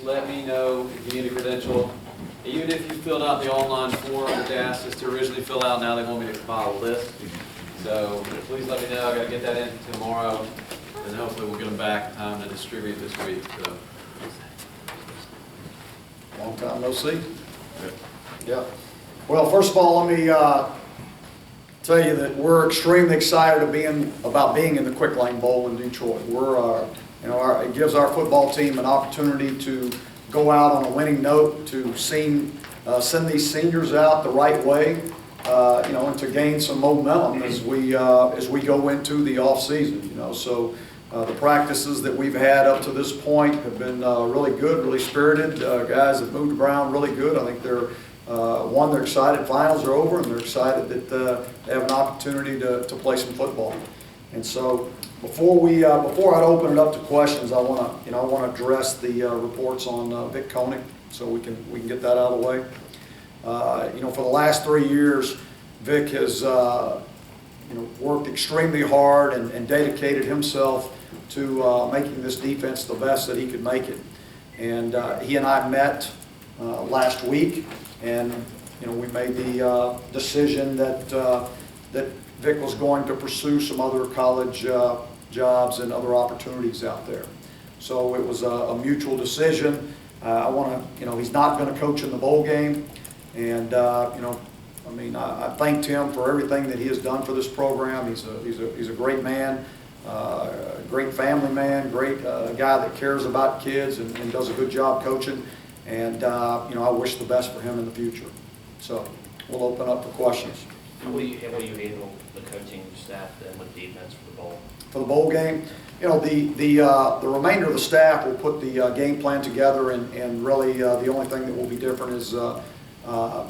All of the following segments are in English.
let me know if you need a credential. Even if you filled out the online form that they asked us to originally fill out, now they want me to compile a list. So please let me know. I got to get that in tomorrow, and hopefully we'll get them back in time to distribute this week. So. Long time no see. Yeah. Well, first of all, let me tell you that we're extremely excited about being in the Quick Lane Bowl in Detroit. It gives our football team an opportunity to go out on a winning note, to send these seniors out the right way, and to gain some momentum as we go into the off season. So the practices that we've had up to this point have been really good, really spirited. Guys have moved around really good. I think they're excited. Finals are over, and they're excited that they have an opportunity to play some football. And so, before I open it up to questions, I want to address the reports on Vic Koenig, so we can get that out of the way. For the last 3 years, Vic has worked extremely hard and dedicated himself to making this defense the best that he could make it. And he and I met last week, and we made the decision that Vic was going to pursue some other college jobs and other opportunities out there. So it was a mutual decision. He's not going to coach in the bowl game, and I thanked him for everything that he has done for this program. He's a great man, great family man, great guy that cares about kids and does a good job coaching. And I wish the best for him in the future. So we'll open up for questions. How will you handle the coaching staff then with defense for the bowl? For the bowl game, the remainder of the staff will put the game plan together, and really the only thing that will be different is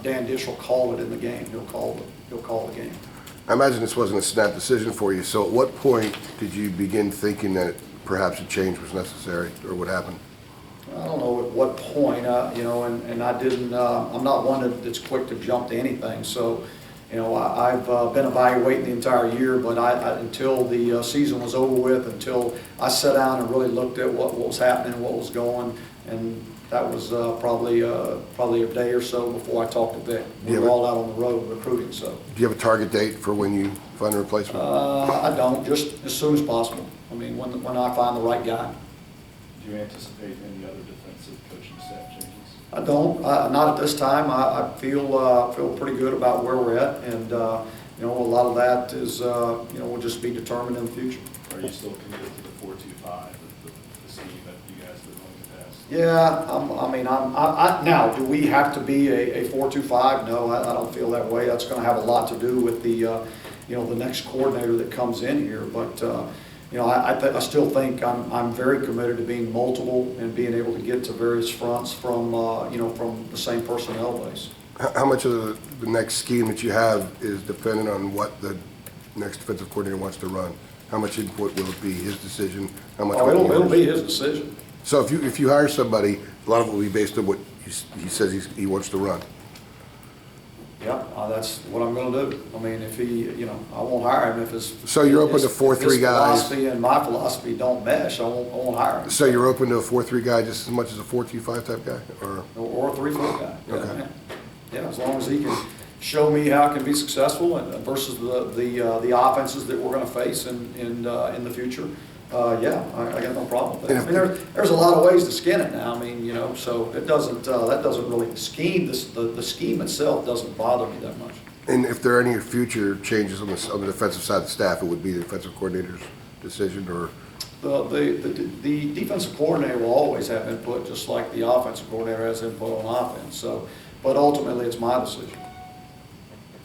Dan Dish will call it in the game. He'll call the game. I imagine this wasn't a snap decision for you. So at what point did you begin thinking that perhaps a change was necessary, or what happened? I don't know at what point, and I didn't. I'm not one that's quick to jump to anything. So. I've been evaluating the entire year, but until the season was over with, until I sat down and really looked at what was happening, what was going, and that was probably a day or so before I talked to Vic. We were all out on the road recruiting. So. Do you have a target date for when you find a replacement? I don't. Just as soon as possible. When I find the right guy. Do you anticipate any other defensive coaching staff changes? I don't. Not at this time. I feel pretty good about where we're at, and a lot of that is will just be determined in the future. Are you still committed to the 4-2-5, the scheme that you guys have been running in the past? Yeah. Now, do we have to be a 4-2-5? No, I don't feel that way. That's going to have a lot to do with the the next coordinator that comes in here, but. I still think I'm very committed to being multiple and being able to get to various fronts from from the same personnel base. How much of the next scheme that you have is dependent on what the next defensive coordinator wants to run? How much input will it be his decision? How much? It'll be his decision. So if you hire somebody, a lot of it will be based on what he says he wants to run. Yeah, that's what I'm going to do. If he, I won't hire him if his. So you're open to 4-3 guys. Philosophy and my philosophy don't mesh. I won't hire him. So you're open to a 4-3 guy just as much as a 4-2-5 type guy, or a 3-4 guy. Okay. Yeah, as long as he can show me how it can be successful and versus the offenses that we're going to face in the future. I got no problem with that. There's a lot of ways to skin it now. So it doesn't really the scheme itself doesn't bother me that much. And if there are any future changes on the defensive side of the staff, it would be the defensive coordinator's decision, or the defensive coordinator will always have input, just like the offensive coordinator has input on offense. So, but ultimately, it's my decision.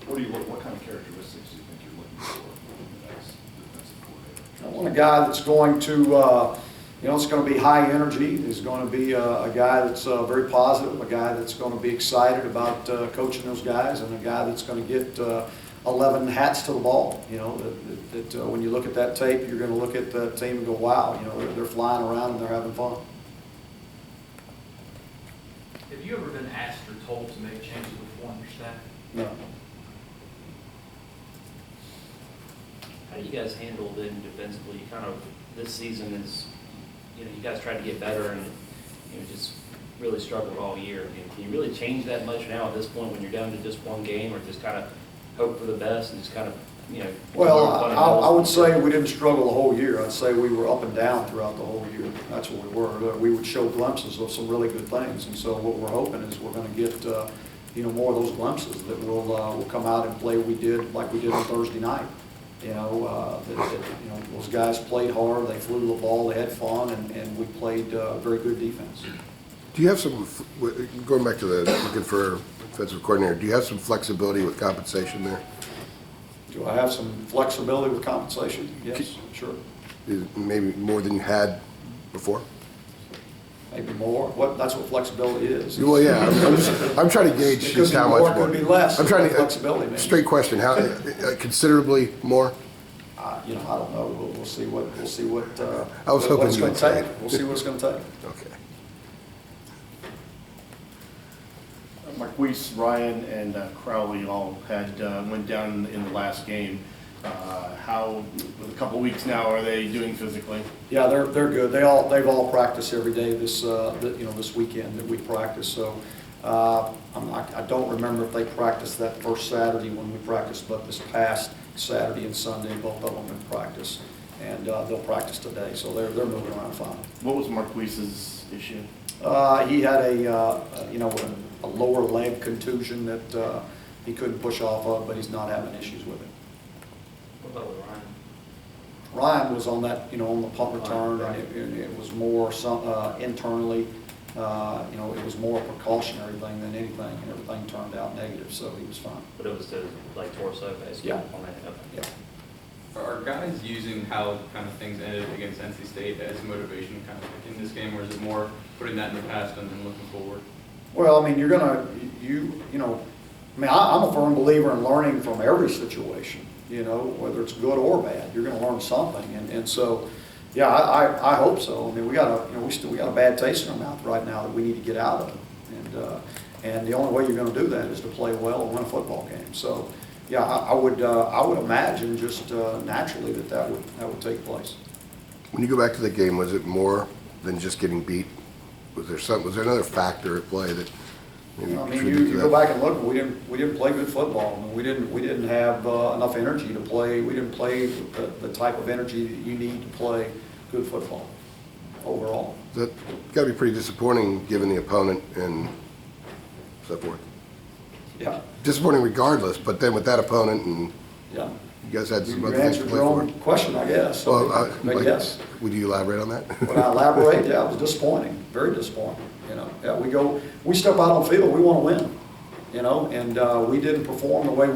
What kind of characteristics do you think you're looking for in the next defensive coordinator? I want a guy that's going to, it's going to be high energy. He's going to be a guy that's very positive, a guy that's going to be excited about coaching those guys, and a guy that's going to get 11 hats to the ball. That when you look at that tape, you're going to look at the team and go, wow, they're flying around and they're having fun. Have you ever been asked or told to make changes before on your staff? No. How do you guys handle then defensively? This season is, you guys tried to get better and, just really struggled all year. I mean, can you really change that much now at this point when you're down to just one game, or just kind of hope for the best and just kind of, you know? Well, learn fundamentals? I would say we didn't struggle the whole year. I'd say we were up and down throughout the whole year. That's what we were. We would show glimpses of some really good things, and so what we're hoping is we're going to get, more of those glimpses that we'll come out and play like we did on Thursday night. Those guys played hard, they flew the ball, they had fun, and we played very good defense. Do you have some, going back to looking for defensive coordinator, do you have some flexibility with compensation there? Do I have some flexibility with compensation? Yes, sure. Maybe more than you had before? Maybe more. That's what flexibility is. Well, yeah, I'm trying to gauge It could just be how more, much it more. could be less. I'm trying to, Flexibility, maybe. straight question, how, considerably more? I don't know. We'll see what I was hoping what it's you going would to say take. it. We'll see what it's going to take. Okay. Marquise, Ryan, and Crowley all went down in the last game. How, with a couple weeks now, are they doing physically? Yeah, they're good. They've all practiced every day this weekend that we practice. So I don't remember if they practiced that first Saturday when we practiced, but this past Saturday and Sunday, both of them in practice, and they'll practice today. So they're moving around fine. What was Marquise's issue? He had a lower leg contusion that he couldn't push off of, but he's not having issues with it. What about with Ryan? Ryan was on that, on the punt return, and it was more internally, it was more a precautionary thing than anything, and everything turned out negative, so he was fine. But it was to, like, torso, basically? Yeah. On that, okay. Yeah. Are guys using how kind of things ended against NC State as motivation kind of in this game, or is it more putting that in the past and then looking forward? Well, I mean, I'm a firm believer in learning from every situation, whether it's good or bad. You're going to learn something, and so, yeah, I hope so. I mean, we got a bad taste in our mouth right now that we need to get out of, and the only way you're going to do that is to play well and win a football game. So, yeah, I would imagine just naturally that would take place. When you go back to the game, was it more than just getting beat? Was there another factor at play that maybe I mean, contributed you to go that? back and look. We didn't play good football. I mean, we didn't have enough energy to play. We didn't play the type of energy that you need to play good football overall. That got to be pretty disappointing given the opponent and so forth. Yeah, Disappointing regardless, but then with that opponent and yeah. you guys had some You other things to answered play your for. own question, I guess. So, Well, yes. Would you elaborate on that? When I elaborate, yeah, it was disappointing, very disappointing. Yeah, we step out on the field, we want to win, and we didn't perform the way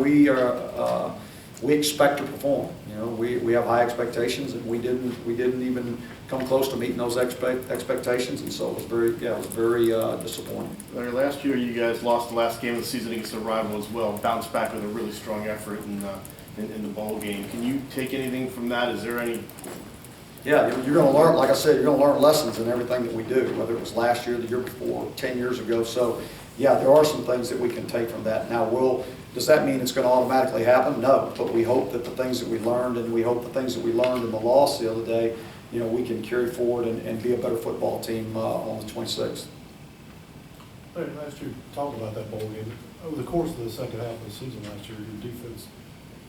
we expect to perform. We have high expectations, and we didn't even come close to meeting those expectations, and so it was very disappointing. Larry, last year you guys lost the last game of the season against a rival as well, bounced back with a really strong effort in the bowl game. Can you take anything from that? Is there any? Yeah, you're going to learn, like I said, you're going to learn lessons in everything that we do, whether it was last year, the year before, 10 years ago. So, yeah, there are some things that we can take from that. Now, does that mean it's going to automatically happen? No, but we hope that the things that we learned, and we hope the things that we learned in the loss the other day, we can carry forward and be a better football team on the 26th. Larry, last year, talking about that bowl game, over the course of the second half of the season last year, your defense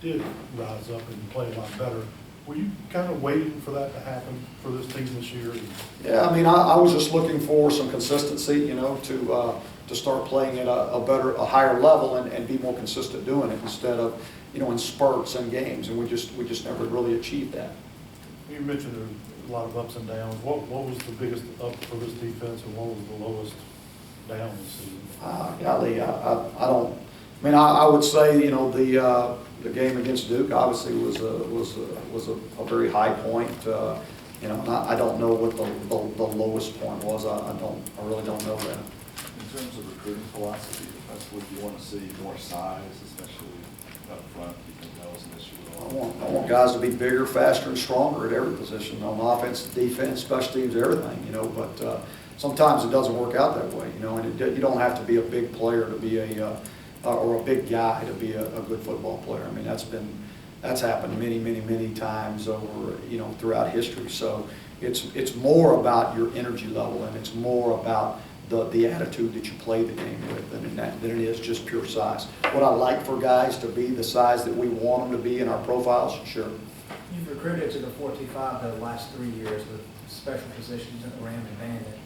did rise up and play a lot better. Were you kind of waiting for that to happen for this team this year? Yeah, I mean, I was just looking for some consistency, to start playing at a higher level and be more consistent doing it instead of, in spurts and games, and we just never really achieved that. You mentioned there were a lot of ups and downs. What was the biggest up for this defense, and what was the lowest down this season? Golly, I would say, the game against Duke obviously was a very high point. And I don't know what the lowest point was. I really don't know that. In terms of recruiting philosophy, defensively, do you want to see more size, especially up front? Do you think that was an issue at all? I want guys to be bigger, faster, and stronger at every position, on offense, defense, special teams, everything, but sometimes it doesn't work out that way, and you don't have to be a big player to be or a big guy to be a good football player. I mean, that's happened many times over, throughout history. So it's more about your energy level, and it's more about the attitude that you play the game with than it is just pure size. Would I like for guys to be the size that we want them to be in our profiles? Sure. You've recruited to the 4-2-5 the last 3 years with special positions in the Ram and Bandit.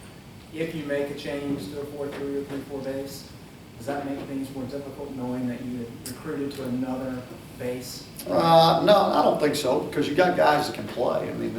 If you make a change to a 4-3 or 3-4 base, does that make things more difficult knowing that you had recruited to another base? No, I don't think so, because you got guys that can play. I mean,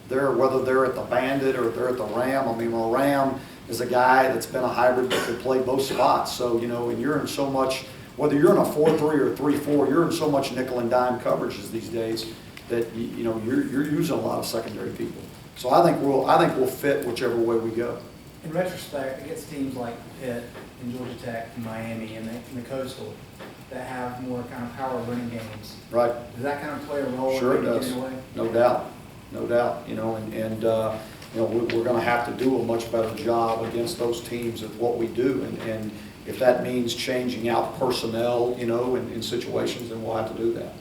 they're whether they're at the Bandit or they're at the Ram. I mean, well, Ram is a guy that's been a hybrid that can play both spots. So, you know, and you're in so much, whether you're in a 4-3 or 3-4, you're in so much nickel and dime coverages these days that, you know, you're using a lot of secondary people. So I think we'll fit whichever way we go. In retrospect, against teams like Pitt and Georgia Tech and Miami and the Coastal that have more kind of power running games, Right. does that kind of play a role Sure it in maybe does. getting away? No doubt, no doubt. You know, and you know, we're going to have to do a much better job against those teams of what we do. And if that means changing out personnel, you know, in situations, then we'll have to do that.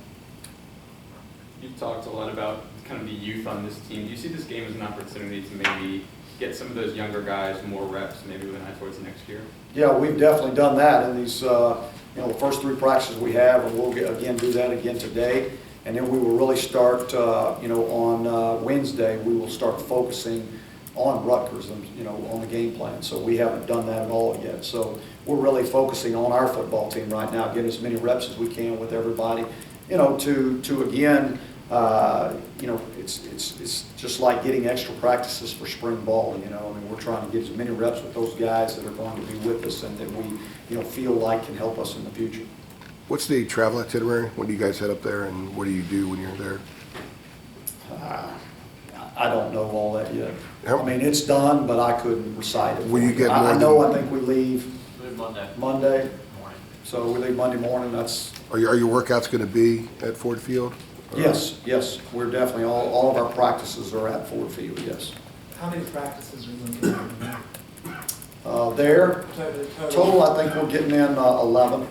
You've talked a lot about kind of the youth on this team. Do you see this game as an opportunity to maybe get some of those younger guys more reps, maybe with an eye towards next year? Yeah, we've definitely done that in these, you know, the first 3 practices we have, and we'll again do that again today. And then we will really start, you know, on Wednesday, we will start focusing on Rutgers and, you know, on the game plan. So we haven't done that at all yet. So we're really focusing on our football team right now, getting as many reps as we can with everybody, you know, to again, you know, it's just like getting extra practices for spring ball, you know. I mean, we're trying to get as many reps with those guys that are going to be with us and that we, you know, feel like can help us in the future. What's the travel itinerary? When do you guys head up there, and what do you do when you're there? I don't know all that yet. How- I mean, it's done, but I couldn't recite it. Will you get I more know, than- I think we leave Monday Monday, morning. so we leave Monday morning, that's, Are your workouts going to be at Ford Field? yes, we're definitely, all of our practices are at Ford Field, yes. How many practices are you going to do? There, total, I think we're getting in 11.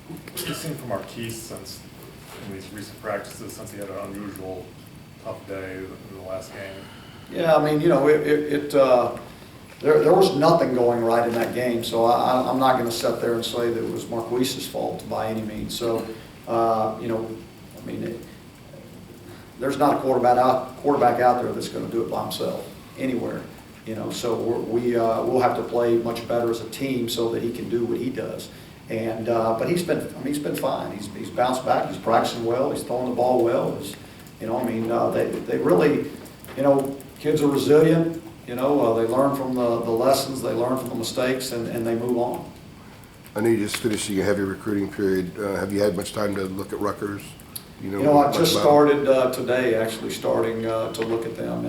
What have you seen from Marquise since, in these recent practices, since he had an unusual tough day in the last game? Yeah, I mean, you know, there was nothing going right in that game, so I'm not going to sit there and say that it was Marquise's fault by any means. So, you know, I mean, there's not a quarterback out there that's going to do it by himself anywhere. You know, so we'll have to play much better as a team so that he can do what he does. And but he's been fine. He's bounced back. He's practicing well. He's throwing the ball well. You know, I mean, they really, you know, kids are resilient. You know, they learn from the lessons. They learn from the mistakes, and they move on. I know you just finished a heavy recruiting period. Have you had much time to look at Rutgers? You know, I much just about them? started today, actually starting to look at them,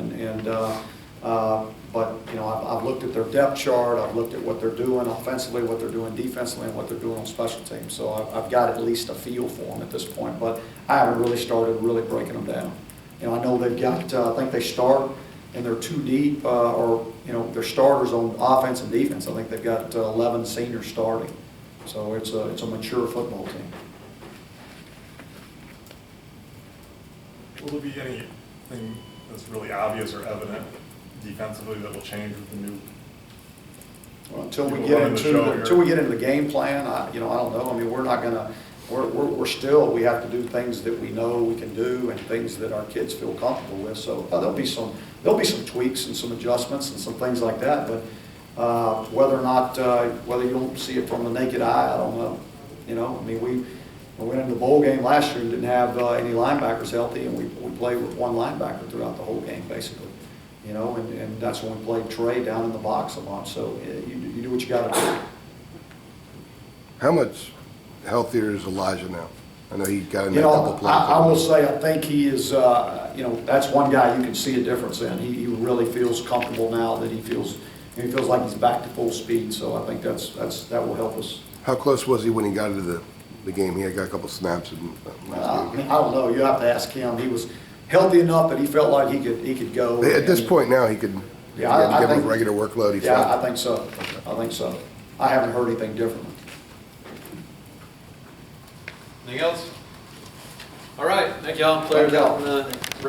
but you know, I've looked at their depth chart. I've looked at what they're doing offensively, what they're doing defensively, and what they're doing on special teams. So I've got at least a feel for them at this point, but I haven't really started breaking them down. You know, I know they've got. I think they start and they're too deep, or you know, their starters on offense and defense. I think they've got 11 seniors starting. So it's a mature football team. Will there be anything that's really obvious or evident defensively that will change with the new? Well, until we People get running the show into the game plan, I don't know. I mean, we're not gonna. We have to do things that we know we can do and things that our kids feel comfortable with. So there'll be some tweaks and some adjustments and some things like that. But whether or not whether you'll see it from the naked eye, I don't know. You know, I mean, we went into the bowl game last year and didn't have any linebackers healthy, and we played with one linebacker throughout the whole game, basically. You know, and that's when we played Trey down in the box a lot. So you do what you got to do. How much healthier is Elijah now? I know he got in You that couple know, plays. I will say I think he is, you know, that's one guy you can see a difference in. He really feels comfortable now that he feels like he's back to full speed. So I think that will help us. How close was he when he got into the game? He had got a couple snaps in last game. I don't know. You have to ask him. He was healthy enough that he felt like he could go. At this point now, he could Yeah, I give him think- a regular workload. He Yeah, felt. I think so. I think so. I haven't heard anything different. Anything else? All right, thank y'all. Players Thank y'all. out in the